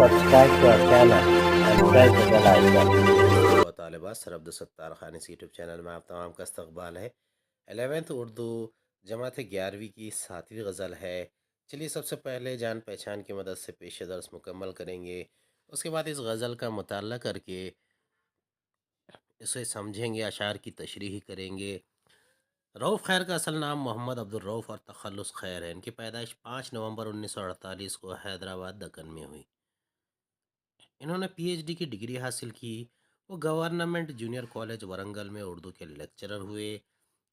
subscribe to our channel and press the bell icon. و طالبات سر عبدالستار خان اس YouTube channel میں آپ تمام کا استقبال ہے۔ 11ویں اردو جماعت 11ویں کی 7ویں غزل ہے۔ چلیے سب سے پہلے جان پہچان کی مدد سے پیش درس مکمل کریں گے، اس کے بعد اس غزل کا مطالعہ کر کے اسے سمجھیں گے، اشعار کی تشریح کریں گے۔ رؤف خیر کا اصل نام محمد عبدالرؤف اور تخلص خیر ہے۔ ان کی پیدائش 5 نومبر 1948 کو حیدرآباد دکن میں ہوئی۔ انہوں نے پی ایچ ڈی کی ڈگری حاصل کی۔ وہ گورنمنٹ جونیئر کالج ورنگل میں اردو کے لیکچرر ہوئے۔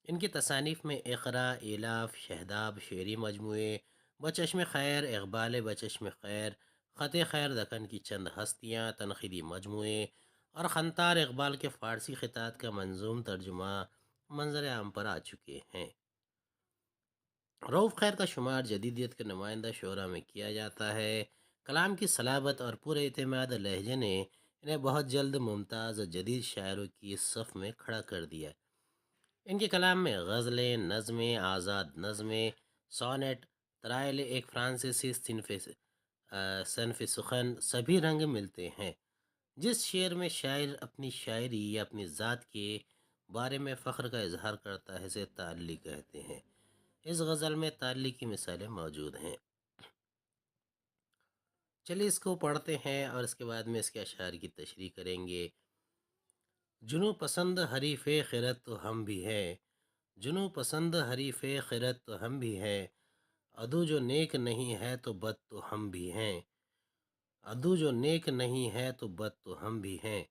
ان کی تصانیف میں اقرا، ایلاف، شہداب، شعری مجموعے، بچشم خیر، اقبال بچشم خیر، خط خیر دکن کی چند ہستیاں، تنقیدی مجموعے اور خنتار اقبال کے فارسی خطات کا منظوم ترجمہ منظر عام پر آ چکے ہیں۔ رؤف خیر کا شمار جدیدیت کے نمائندہ شعراء میں کیا جاتا ہے۔ کلام کی صلابت اور پورے اعتماد لہجے نے انہیں بہت جلد ممتاز جدید شاعروں کی صف میں کھڑا کر دیا۔ ان کے کلام میں غزلیں، نظمیں، آزاد نظمیں، سونیٹ، ترائل، ایک فرانسیسی صنف سخن، سبھی رنگ ملتے ہیں۔ جس شعر میں شاعر اپنی شاعری یا اپنی ذات کے بارے میں فخر کا اظہار کرتا ہے اسے تعلیق کہتے ہیں۔ اس غزل میں تعلیق کی مثالیں موجود ہیں۔ چلیے اس کو پڑھتے ہیں اور اس کے بعد میں اس کے اشعار کی تشریح کریں گے۔ جنوں پسند حریف خرد تو ہم بھی ہیں، جنوں پسند حریف خرد تو ہم بھی ہیں، عدو جو نیک نہیں ہے تو بد تو ہم بھی ہیں، عدو جو نیک نہیں ہے تو بد تو ہم بھی ہیں۔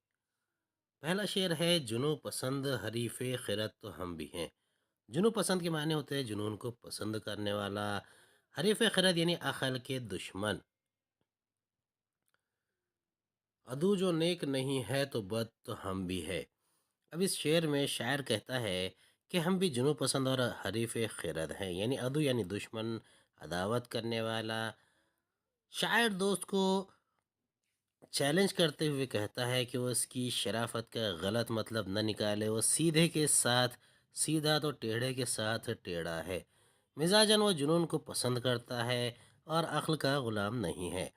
پہلا شعر ہے جنوں پسند حریف خرد تو ہم بھی ہیں۔ جنوں پسند کے معنی ہوتے ہیں جنون کو پسند کرنے والا، حریف خرد یعنی عقل کے دشمن، عدو جو نیک نہیں ہے تو بد تو ہم بھی ہے۔ اب اس شعر میں شاعر کہتا ہے کہ ہم بھی جنوں پسند اور حریف خرد ہیں، یعنی عدو یعنی دشمن، عداوت کرنے والا۔ شاعر دوست کو چیلنج کرتے ہوئے کہتا ہے کہ وہ اس کی شرافت کا غلط مطلب نہ نکالے، وہ سیدھے کے ساتھ سیدھا تو ٹیڑھے کے ساتھ ٹیڑھا ہے، مزاجن وہ جنون کو پسند کرتا ہے اور عقل کا غلام نہیں ہے۔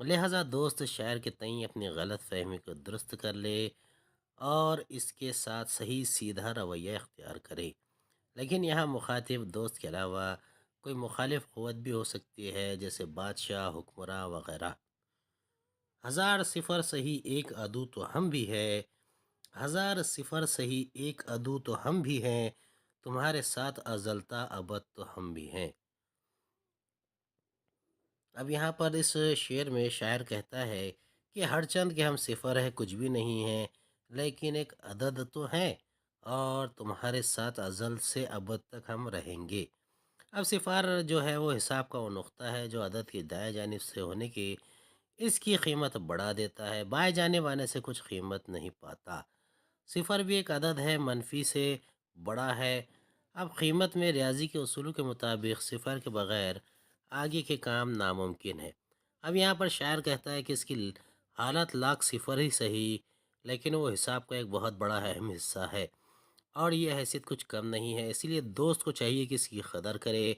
لہذا دوست شاعر کے تئیں اپنی غلط فہمی کو درست کر لے اور اس کے ساتھ صحیح سیدھا رویہ اختیار کرے۔ لیکن یہاں مخاطب دوست کے علاوہ کوئی مخالف قوت بھی ہو سکتی ہے، جیسے بادشاہ، حکمراں وغیرہ۔ ہزار صفر صحیح ایک عدو تو ہم بھی ہے، ہزار صفر صحیح ایک عدو تو ہم بھی ہیں، تمہارے ساتھ ازل تا ابد تو ہم بھی ہیں۔ اب یہاں پر اس شعر میں شاعر کہتا ہے کہ ہر چند کے ہم صفر ہے، کچھ بھی نہیں ہیں، لیکن ایک عدد تو ہے اور تمہارے ساتھ ازل سے ابد تک ہم رہیں گے۔ اب صفر جو ہے وہ حساب کا وہ نقطہ ہے جو عدد کی دائیں جانب سے ہونے کی اس کی قیمت بڑھا دیتا ہے، بائیں جانب آنے سے کچھ قیمت نہیں پاتا۔ صفر بھی ایک عدد ہے، منفی سے بڑا ہے۔ اب قیمت میں ریاضی کے اصولوں کے مطابق صفر کے بغیر آگے کے کام ناممکن ہے۔ اب یہاں پر شاعر کہتا ہے کہ اس کی حالت لاکھ صفر ہی صحیح، لیکن وہ حساب کا ایک بہت بڑا اہم حصہ ہے اور یہ حیثیت کچھ کم نہیں ہے، اسی لیے دوست کو چاہیے کہ اس کی قدر کرے،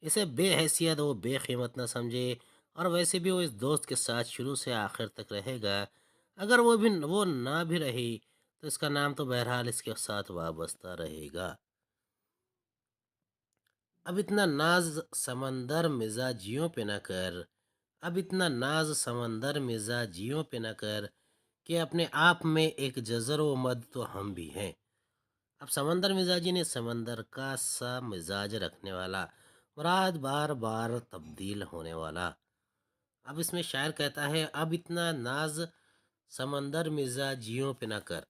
اسے بے حیثیت و بے قیمت نہ سمجھے، اور ویسے بھی وہ اس دوست کے ساتھ شروع سے آخر تک رہے گا۔ اگر وہ نہ بھی رہی تو اس کا نام تو بہرحال اس کے ساتھ وابستہ رہے گا۔ اب اتنا ناز سمندر مزاجیوں پہ نہ کر، اب اتنا ناز سمندر مزاجیوں پہ نہ کر، کہ اپنے آپ میں ایک جزر و مد تو ہم بھی ہیں۔ اب سمندر مزاجی نے سمندر کا سا مزاج رکھنے والا، مراد بار بار تبدیل ہونے والا۔ اب اس میں شاعر کہتا ہے اب اتنا ناز سمندر مزاجیوں پہ نہ کر۔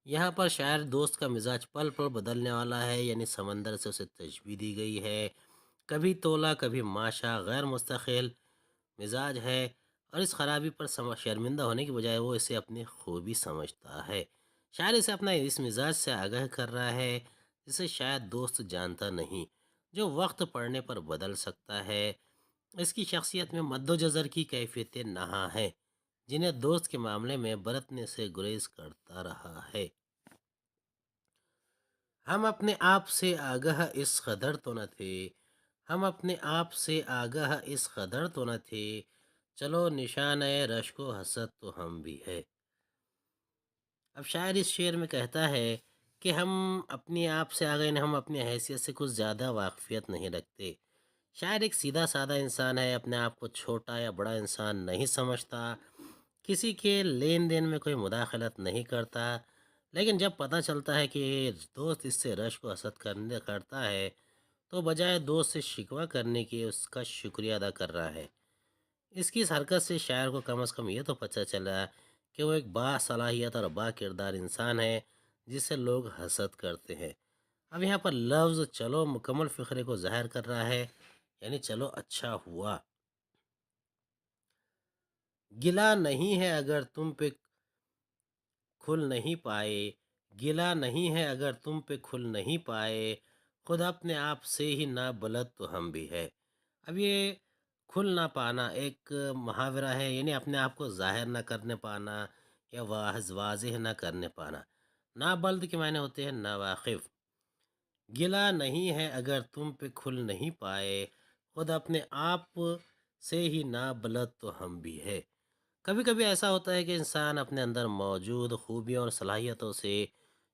یہاں پر شاعر دوست کا مزاج پل پل بدلنے والا ہے، یعنی سمندر سے اسے تشبیہ دی گئی ہے، کبھی تولا کبھی ماشا، غیر مستقل مزاج ہے، اور اس خرابی پر شرمندہ ہونے کی بجائے وہ اسے اپنی خوبی سمجھتا ہے۔ شاعر اسے اپنا اس مزاج سے آگاہ کر رہا ہے جسے شاید دوست جانتا نہیں، جو وقت پڑنے پر بدل سکتا ہے۔ اس کی شخصیت میں مد و جزر کی کیفیتیں نہاں ہیں جنہیں دوست کے معاملے میں برتنے سے گریز کرتا رہا ہے۔ ہم اپنے آپ سے آگاہ اس قدر تو نہ تھے، ہم اپنے آپ سے آگاہ اس قدر تو نہ تھے، چلو نشان ہے رشک و حسد تو ہم بھی ہے۔ اب شاعر اس شعر میں کہتا ہے کہ ہم اپنی آپ سے آگے ہم اپنی حیثیت سے کچھ زیادہ واقفیت نہیں رکھتے۔ شاعر ایک سیدھا سادہ انسان ہے، اپنے آپ کو چھوٹا یا بڑا انسان نہیں سمجھتا، کسی کے لین دین میں کوئی مداخلت نہیں کرتا، لیکن جب پتہ چلتا ہے کہ دوست اس سے رشک و حسد کرتا ہے تو بجائے دوست سے شکوہ کرنے کے اس کا شکریہ ادا کر رہا ہے۔ اس کی اس حرکت سے شاعر کو کم از کم یہ تو پتہ چلا کہ وہ ایک باصلاحیت اور با کردار انسان ہے جسے لوگ حسد کرتے ہیں۔ اب یہاں پر لفظ چلو مکمل فقرے کو ظاہر کر رہا ہے، یعنی چلو اچھا ہوا۔ گلا نہیں ہے اگر تم پہ کھل نہیں پائے، گلا نہیں ہے اگر تم پہ کھل نہیں پائے، خود اپنے آپ سے ہی نہ بلد تو ہم بھی ہے۔ اب یہ کھل نہ پانا ایک محاورہ ہے، یعنی اپنے آپ کو ظاہر نہ کرنے پانا یا واضح نہ کرنے پانا۔ نابلد کے معنی ہوتے ہیں ناواقف۔ گلا نہیں ہے اگر تم پہ کھل نہیں پائے، خود اپنے آپ سے ہی نہ بلد تو ہم بھی ہے۔ کبھی کبھی ایسا ہوتا ہے کہ انسان اپنے اندر موجود خوبیوں اور صلاحیتوں سے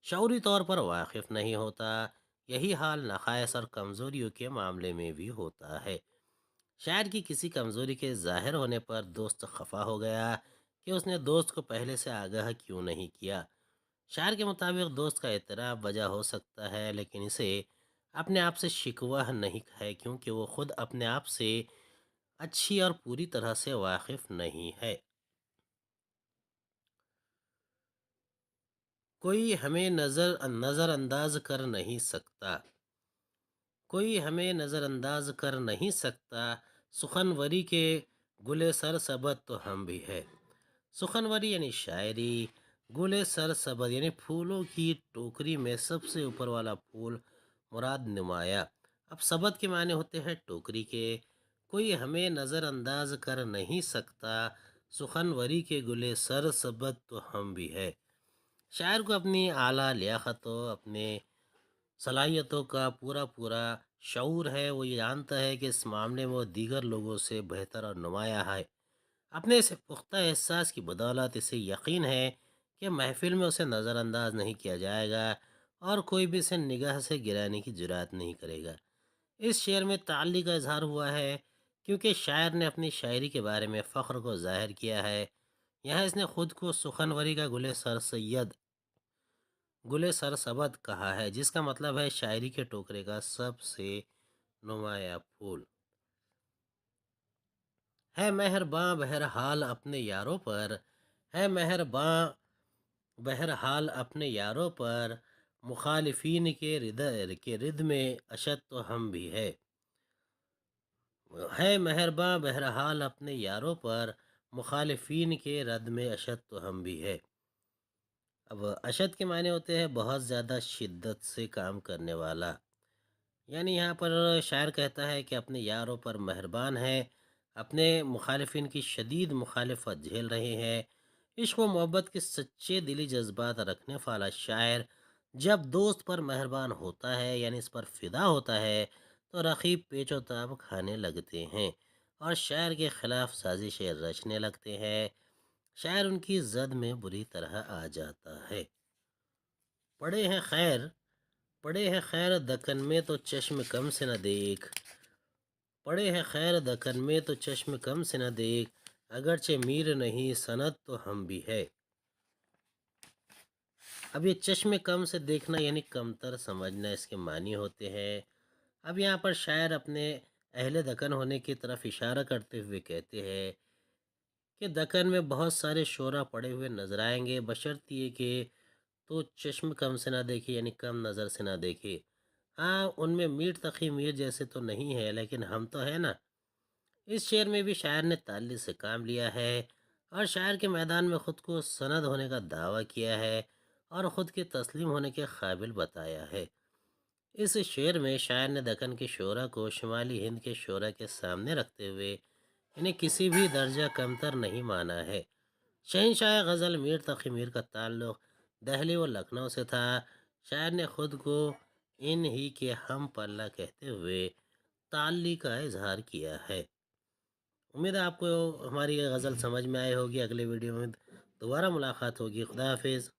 شعوری طور پر واقف نہیں ہوتا۔ یہی حال نقائص اور کمزوریوں کے معاملے میں بھی ہوتا ہے۔ شاعر کی کسی کمزوری کے ظاہر ہونے پر دوست خفا ہو گیا کہ اس نے دوست کو پہلے سے آگاہ کیوں نہیں کیا۔ شاعر کے مطابق دوست کا اعتراف وجہ ہو سکتا ہے، لیکن اسے اپنے آپ سے شکوہ نہیں ہے، کیونکہ وہ خود اپنے آپ سے اچھی اور پوری طرح سے واقف نہیں ہے۔ کوئی ہمیں نظر انداز کر نہیں سکتا، کوئی ہمیں نظر انداز کر نہیں سکتا، سخنوری کے گل سرسبد تو ہم بھی ہے۔ سخنوری یعنی شاعری، گل سرسبد یعنی پھولوں کی ٹوکری میں سب سے اوپر والا پھول مراد نمایاں۔ اب سبد کے معنی ہوتے ہیں ٹوکری کے۔ کوئی ہمیں نظر انداز کر نہیں سکتا، سخنوری کے گل سرسبد تو ہم بھی ہے۔ شاعر کو اپنی اعلیٰ لیاقتوں، اپنے صلاحیتوں کا پورا شعور ہے۔ وہ یہ جانتا ہے کہ اس معاملے میں وہ دیگر لوگوں سے بہتر اور نمایاں ہے۔ اپنے اس پختہ احساس کی بدولت اسے یقین ہے کہ محفل میں اسے نظر انداز نہیں کیا جائے گا اور کوئی بھی اسے نگاہ سے گرانے کی جرات نہیں کرے گا۔ اس شعر میں تعلی کا اظہار ہوا ہے کیونکہ شاعر نے اپنی شاعری کے بارے میں فخر کو ظاہر کیا ہے۔ یہاں اس نے خود کو سخنوری کا گل سرسبد کہا ہے، جس کا مطلب ہے شاعری کے ٹوکرے کا سب سے نمایاں پھول۔ ہے مہرباں بہرحال اپنے یاروں پر، ہے مہرباں بہرحال اپنے یاروں پر، مخالفین کے رد میں اشد تو ہم بھی ہے۔ ہے مہرباں بہرحال اپنے یاروں پر، مخالفین کے رد میں اشد تو ہم بھی ہے۔ اب اشد کے معنی ہوتے ہیں بہت زیادہ شدت سے کام کرنے والا، یعنی یہاں پر شاعر کہتا ہے کہ اپنے یاروں پر مہربان ہے، اپنے مخالفین کی شدید مخالفت جھیل رہے ہیں۔ عشق و محبت کے سچے دلی جذبات رکھنے والا شاعر جب دوست پر مہربان ہوتا ہے، یعنی اس پر فدا ہوتا ہے، تو رقیب پیچ و تاب کھانے لگتے ہیں اور شاعر کے خلاف سازشیں رچنے لگتے ہیں۔ شاعر ان کی زد میں بری طرح آ جاتا ہے۔ پڑے ہیں خیر، پڑے ہیں خیر دکن میں تو چشم کم سے نہ دیکھ، پڑے ہیں خیر دکن میں تو چشم کم سے نہ دیکھ، اگرچہ میر نہیں سند تو ہم بھی ہے۔ اب یہ چشم کم سے دیکھنا یعنی کمتر سمجھنا اس کے معنی ہوتے ہیں۔ اب یہاں پر شاعر اپنے اہل دکن ہونے کی طرف اشارہ کرتے ہوئے کہتے ہیں کہ دکن میں بہت سارے شعراء پڑے ہوئے نظر آئیں گے، بشرط یہ کہ تو چشم کم سے نہ دیکھے، یعنی کم نظر سے نہ دیکھے۔ ہاں ان میں میر تقی میر جیسے تو نہیں ہے، لیکن ہم تو ہے نا۔ اس شعر میں بھی شاعر نے تعلی سے کام لیا ہے اور شاعر کے میدان میں خود کو سند ہونے کا دعویٰ کیا ہے اور خود کے تسلیم ہونے کے قابل بتایا ہے۔ اس شعر میں شاعر نے دکن کے شعراء کو شمالی ہند کے شعراء کے سامنے رکھتے ہوئے انہیں کسی بھی درجہ کمتر نہیں مانا ہے۔ شہنشاہ غزل میر تقی میر کا تعلق دہلی و لکھنؤ سے تھا۔ شاعر نے خود کو ان ہی کے ہم پلہ کہتے ہوئے تعلی کا اظہار کیا ہے۔ امید ہے آپ کو ہماری یہ غزل سمجھ میں آئی ہوگی۔ اگلے ویڈیو میں دوبارہ ملاقات ہوگی۔ خدا حافظ۔